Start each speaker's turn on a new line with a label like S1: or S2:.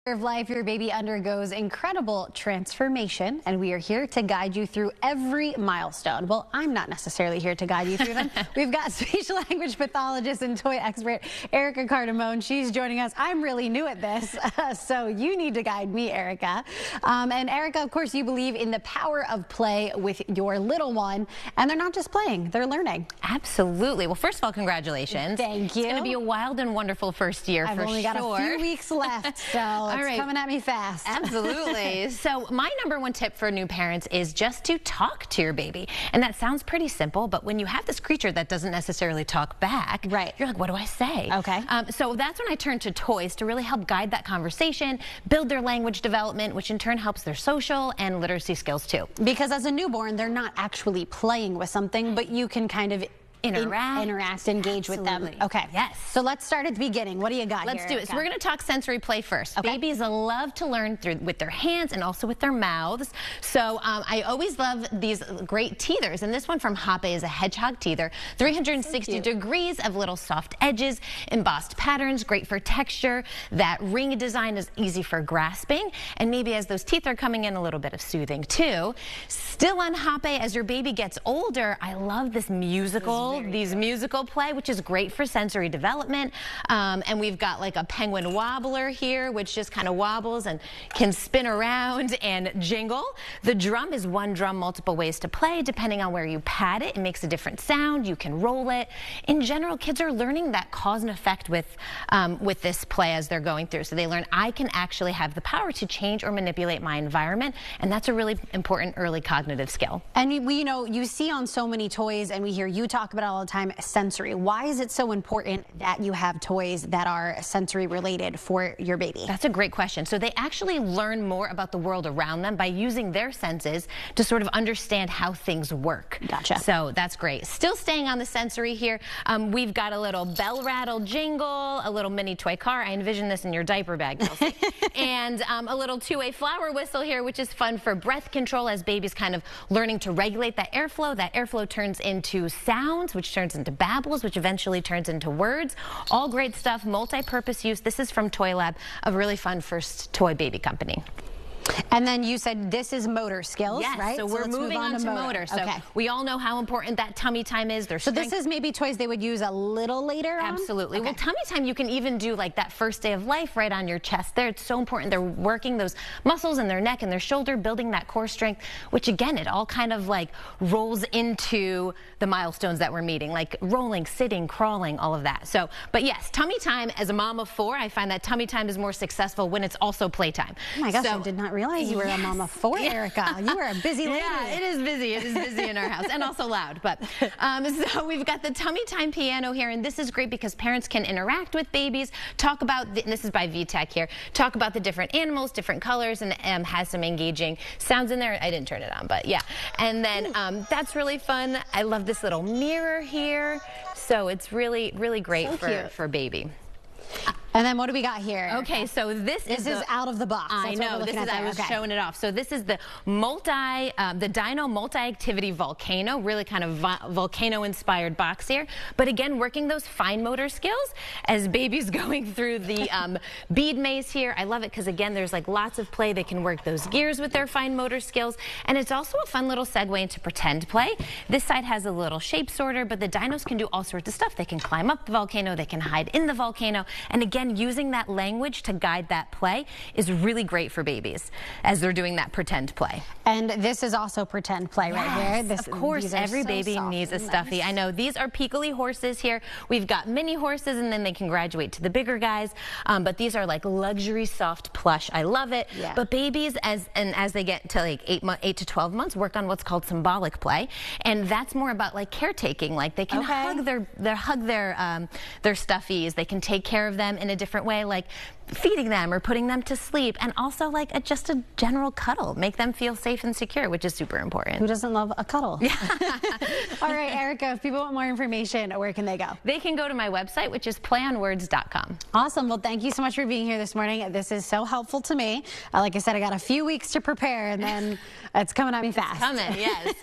S1: Of life, your baby undergoes incredible transformation, and we are here to guide you through every milestone. Well, I'm not necessarily here to guide you through them. We've got speech language pathologist and toy expert Erika Cardamone. She's joining us. I'm really new at this, so you need to guide me, Erika. And Erika, of course, you believe in the power of play with your little one, and they're not just playing, they're learning.
S2: Absolutely. Well, first of all, congratulations.
S1: Thank you.
S2: It's going to be a wild and wonderful first year for sure.
S1: I've only got a few weeks left, so it's coming at me fast.
S2: Absolutely. So my #1 tip for new parents is just to talk to your baby. And that sounds pretty simple, but when you have this creature that doesn't necessarily talk back,
S1: right,
S2: you're like, what do I say?
S1: Okay.
S2: So that's when I turn to toys to really help guide that conversation, build their language development, which in turn helps their social and literacy skills too.
S1: Because as a newborn, they're not actually playing with something, but you can kind of interact, engage with them. Okay.
S2: Yes.
S1: So let's start at the beginning. What do you got
S2: Let's
S1: here,
S2: do it. So we're going to talk sensory play first. Okay. Babies love to learn with their hands and also with their mouths. So I always love these great teethers. And this one from Hape is a Hedgehog teether. 360 degrees of little soft edges, embossed patterns, great for texture. That ring design is easy for grasping. And maybe as those teeth are coming in, a little bit of soothing too. Still on Hape, as your baby gets older, I love this musical play, which is great for sensory development. And we've got like a penguin wobbler here, which just kind of wobbles and can spin around and jingle. The drum is one drum, multiple ways to play. Depending on where you pat it, it makes a different sound. You can roll it. In general, kids are learning that cause and effect with this play as they're going through. So they learn I can actually have the power to change or manipulate my environment. And that's a really important early cognitive skill.
S1: And we know you see on so many toys, and we hear you talk about it all the time, sensory. Why is it so important that you have toys that are sensory related for your baby?
S2: That's a great question. So they actually learn more about the world around them by using their senses to sort of understand how things work.
S1: Gotcha.
S2: So that's great. Still staying on the sensory here, we've got a little bell rattle jingle, a little mini toy car. I envision this in your diaper bag, Kelsey. And a little two-way flower whistle here, which is fun for breath control as babies kind of learning to regulate that airflow. That airflow turns into sounds, which turns into babbles, which eventually turns into words. All great stuff, multi-purpose use. This is from Toy Lab, a really fun first toy baby company.
S1: And then you said this is motor skills, right?
S2: So we're moving on to motor. So we all know how important that tummy time is.
S1: So this is maybe toys they would use a little later on?
S2: Absolutely. Well, tummy time you can even do like that first day of life right on your chest there. It's so important. They're working those muscles in their neck and their shoulder, building that core strength, which again, it all kind of like rolls into the milestones that we're meeting, like rolling, sitting, crawling, all of that. So, but yes, tummy time as a mom of 4, I find that tummy time is more successful when it's also playtime.
S1: Oh my gosh, I did not realize you were a mom of 4, Erika. You were a busy lady.
S2: Yeah, it is busy. It is busy in our house and also loud. But so we've got the tummy time piano here, and this is great because parents can interact with babies, talk about, and this is by VTech here, talk about the different animals, different colors, and has some engaging sounds in there. I didn't turn it on, but yeah. And then that's really fun. I love this little mirror here. So it's really, really great for baby.
S1: And then what do we got here?
S2: Okay, so this is
S1: out of the box.
S2: I know, I was showing it off. So this is the Dino multi-activity Volcano, really kind of Volcano-inspired box here. But again, working those fine motor skills as baby's going through the bead maze here. I love it because again, there's like lots of play. They can work those gears with their fine motor skills. And it's also a fun little segue into pretend play. This side has a little shape sorter, but the dinos can do all sorts of stuff. They can climb up the volcano, they can hide in the volcano. And again, using that language to guide that play is really great for babies as they're doing that pretend play.
S1: And this is also pretend play right here.
S2: Of course, every baby needs a stuffy. I know. These are Piccoli Horses here. We've got mini horses, and then they can graduate to the bigger guys. But these are like luxury soft plush. I love it. Yeah. But babies, as they get to like 8 to 12 months, work on what's called symbolic play, and that's more about like caretaking. Like they can hug their stuffies. They can take care of them in a different way, like feeding them or putting them to sleep, and also like just a general cuddle, make them feel safe and secure, which is super important.
S1: Who doesn't love a cuddle? Yeah. All right, Erika, if people want more information, where can they go?
S2: They can go to my website, which is playonwords.com.
S1: Awesome. Well, thank you so much for being here this morning. This is so helpful to me. Like I said, I got a few weeks to prepare, and then it's coming at me fast.
S2: It's coming, yes.